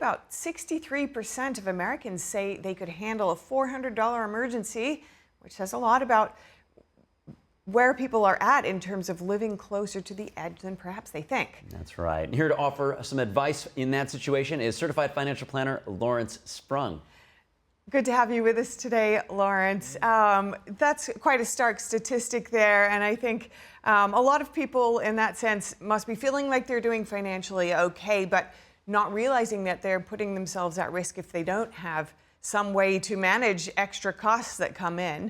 about 63% of Americans say they could handle a $400 emergency, which says a lot about where people are at in terms of living closer to the edge than perhaps they think. That's right. And here to offer some advice in that situation is certified financial planner Lawrence Sprung. Good to have you with us today, Lawrence. That's quite a stark statistic there, and I think a lot of people in that sense must be feeling like they're doing financially okay, but not realizing that they're putting themselves at risk if they don't have some way to manage extra costs that come in.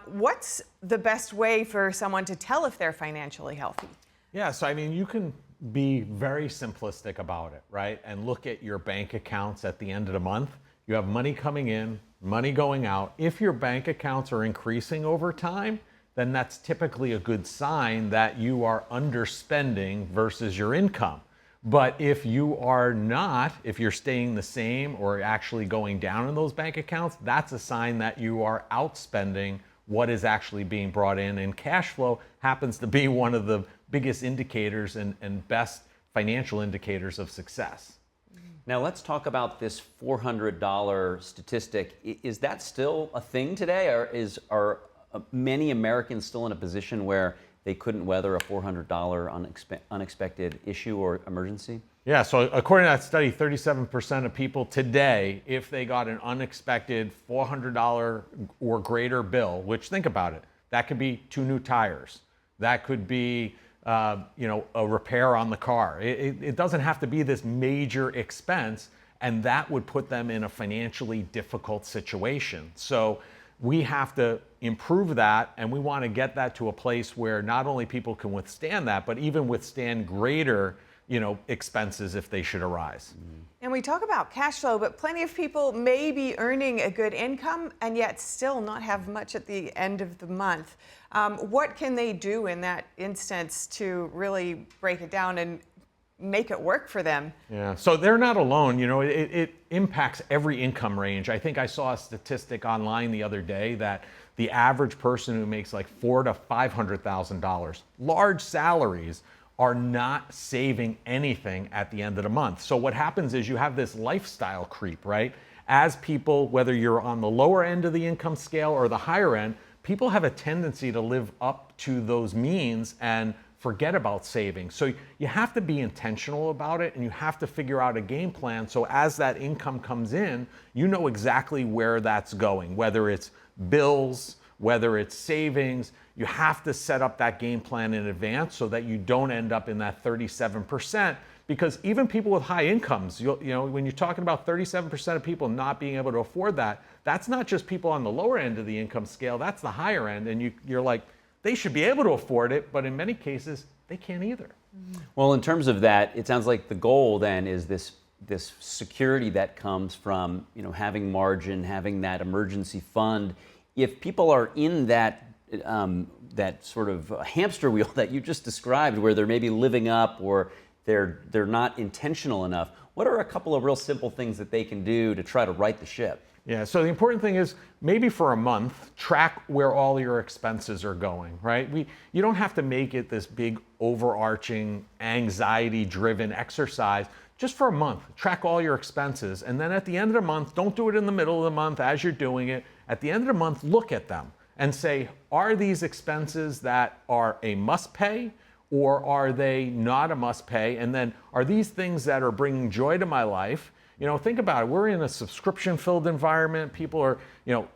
What's the best way for someone to tell if they're financially healthy? Yeah, so I mean, you can be very simplistic about it, right? And look at your bank accounts at the end of the month. You have money coming in, money going out. If your bank accounts are increasing over time, then that's typically a good sign that you are underspending versus your income. But if you are not, if you're staying the same or actually going down in those bank accounts, that's a sign that you are outspending what is actually being brought in. And cash flow happens to be one of the biggest indicators and best financial indicators of success. Now let's talk about this $400 statistic. Is that still a thing today, or are many Americans still in a position where they couldn't weather a $400 unexpected issue or emergency? Yeah, so according to that study, 37% of people today, if they got an unexpected $400 or greater bill, which, think about it, that could be 2 new tires, that could be a repair on the car. It doesn't have to be this major expense, and that would put them in a financially difficult situation. So we have to improve that, and we want to get that to a place where not only people can withstand that, but even withstand greater, expenses if they should arise. And we talk about cash flow, but plenty of people may be earning a good income and yet still not have much at the end of the month. What can they do in that instance to really break it down and make it work for them? Yeah, so they're not alone. It impacts every income range. I think I saw a statistic online the other day that the average person who makes like $400,000 to $500,000, large salaries, are not saving anything at the end of the month. So what happens is you have this lifestyle creep, right? As people, whether you're on the lower end of the income scale or the higher end, people have a tendency to live up to those means and forget about saving. So you have to be intentional about it, and you have to figure out a game plan so as that income comes in, you know exactly where that's going, whether it's bills, whether it's savings. You have to set up that game plan in advance so that you don't end up in that 37%, because even people with high incomes, when you're talking about 37% of people not being able to afford that, that's not just people on the lower end of the income scale, that's the higher end, and you're like, they should be able to afford it, but in many cases, they can't either. Well, in terms of that, it sounds like the goal then is this security that comes from having margin, having that emergency fund. If people are in that sort of hamster wheel that you just described, where they're maybe living up or they're not intentional enough, what are a couple of real simple things that they can do to try to right the ship? Yeah, so the important thing is maybe for a month, track where all your expenses are going, right? You don't have to make it this big overarching anxiety-driven exercise. Just for a month, track all your expenses. And then at the end of the month, don't do it in the middle of the month as you're doing it. At the end of the month, look at them and say, are these expenses that are a must pay, or are they not a must pay? And then are these things that are bringing joy to my life? Think about it. We're in a subscription-filled environment. People are,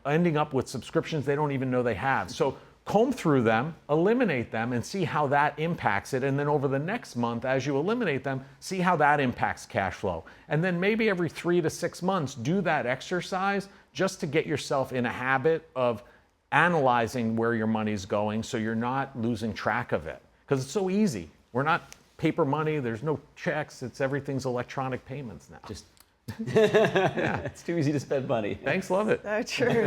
ending up with subscriptions they don't even know they have. So comb through them, eliminate them, and see how that impacts it. And then over the next month, as you eliminate them, see how that impacts cash flow. And then maybe every 3 to 6 months, do that exercise just to get yourself in a habit of analyzing where your money's going so you're not losing track of it. Because it's so easy. We're not paper money. There's no checks. Everything's electronic payments now. Yeah. It's too easy to spend money. Thanks, love it. So true.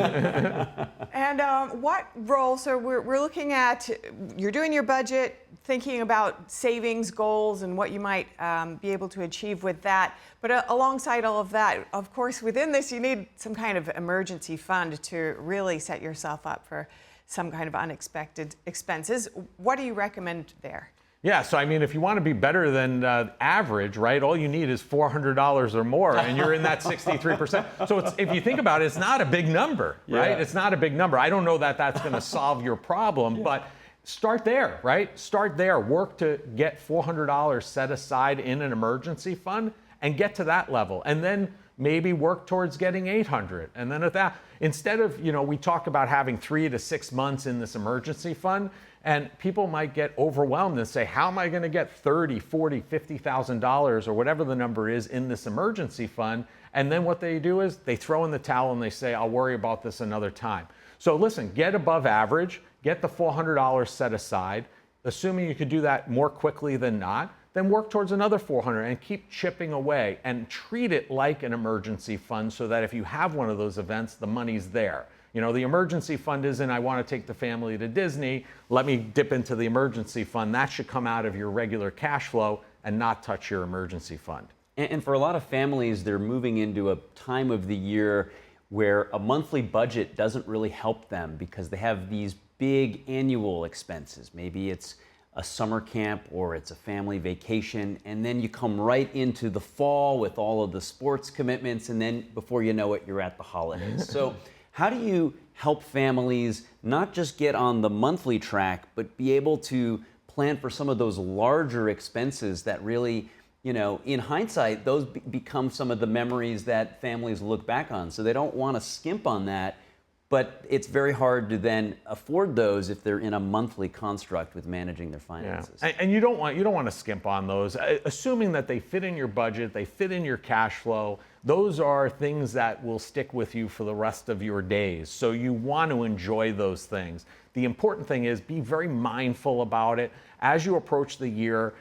And what role, so we're looking at, you're doing your budget, thinking about savings goals and what you might be able to achieve with that. But alongside all of that, of course, within this, you need some kind of emergency fund to really set yourself up for some kind of unexpected expenses. What do you recommend there? Yeah, so I mean, if you want to be better than average, right, all you need is $400 or more, and you're in that 63%. So if you think about it, it's not a big number, right? Yeah. It's not a big number. I don't know that that's going to solve your problem, but start there, right? Start there. Work to get $400 set aside in an emergency fund and get to that level. And then maybe work towards getting 800. And then at that, instead of, we talk about having 3 to 6 months in this emergency fund, and people might get overwhelmed and say, how am I going to get $30, $40, $50,000 or whatever the number is in this emergency fund? And then what they do is they throw in the towel and they say, I'll worry about this another time. So listen, get above average, get the $400 set aside, assuming you could do that more quickly than not, then work towards another 400 and keep chipping away and treat it like an emergency fund so that if you have one of those events, the money's there. The emergency fund isn't, I want to take the family to Disney, let me dip into the emergency fund. That should come out of your regular cash flow and not touch your emergency fund. And for a lot of families, they're moving into a time of the year where a monthly budget doesn't really help them because they have these big annual expenses. Maybe it's a summer camp or it's a family vacation, and then you come right into the fall with all of the sports commitments, and then before you know it, you're at the holidays. So how do you help families not just get on the monthly track, but be able to plan for some of those larger expenses that really, in hindsight, those become some of the memories that families look back on. So they don't want to skimp on that, but it's very hard to then afford those if they're in a monthly construct with managing their finances. Yeah. And you don't want to skimp on those, assuming that they fit in your budget, they fit in your cash flow. Those are things that will stick with you for the rest of your days. So you want to enjoy those things. The important thing is be very mindful about it. As you approach the year,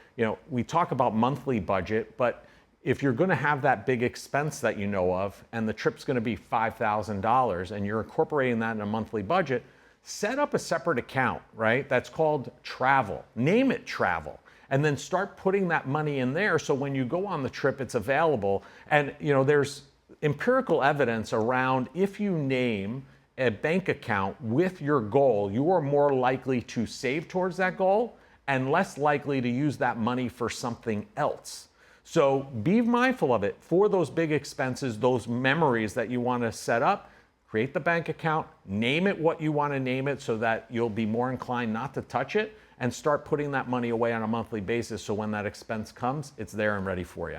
we talk about monthly budget, but if you're going to have that big expense that you know of, and the trip's going to be $5,000, and you're incorporating that in a monthly budget, set up a separate account, right? That's called travel. Name it travel. And then start putting that money in there so when you go on the trip, it's available. And there's empirical evidence around if you name a bank account with your goal, you are more likely to save towards that goal and less likely to use that money for something else. So be mindful of it for those big expenses, those memories that you want to set up. Create the bank account, name it what you want to name it so that you'll be more inclined not to touch it, and start putting that money away on a monthly basis so when that expense comes, it's there and ready for you.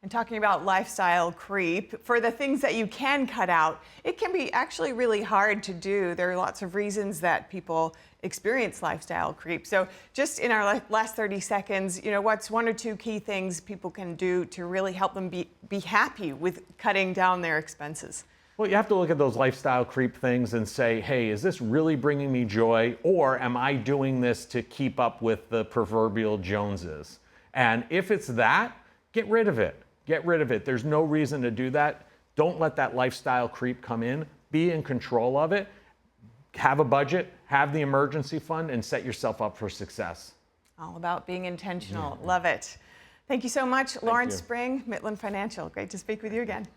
And talking about lifestyle creep, for the things that you can cut out, it can be actually really hard to do. There are lots of reasons that people experience lifestyle creep. So just in our last 30 seconds, what's 1 or 2 key things people can do to really help them be happy with cutting down their expenses? Well, you have to look at those lifestyle creep things and say, hey, is this really bringing me joy, or am I doing this to keep up with the proverbial Joneses? And if it's that, get rid of it. Get rid of it. There's no reason to do that. Don't let that lifestyle creep come in. Be in control of it. Have a budget, have the emergency fund, and set yourself up for success. All about being intentional. Love it. Thank you so much, Lawrence Sprung, Mitlin Financial. Great to speak with you again.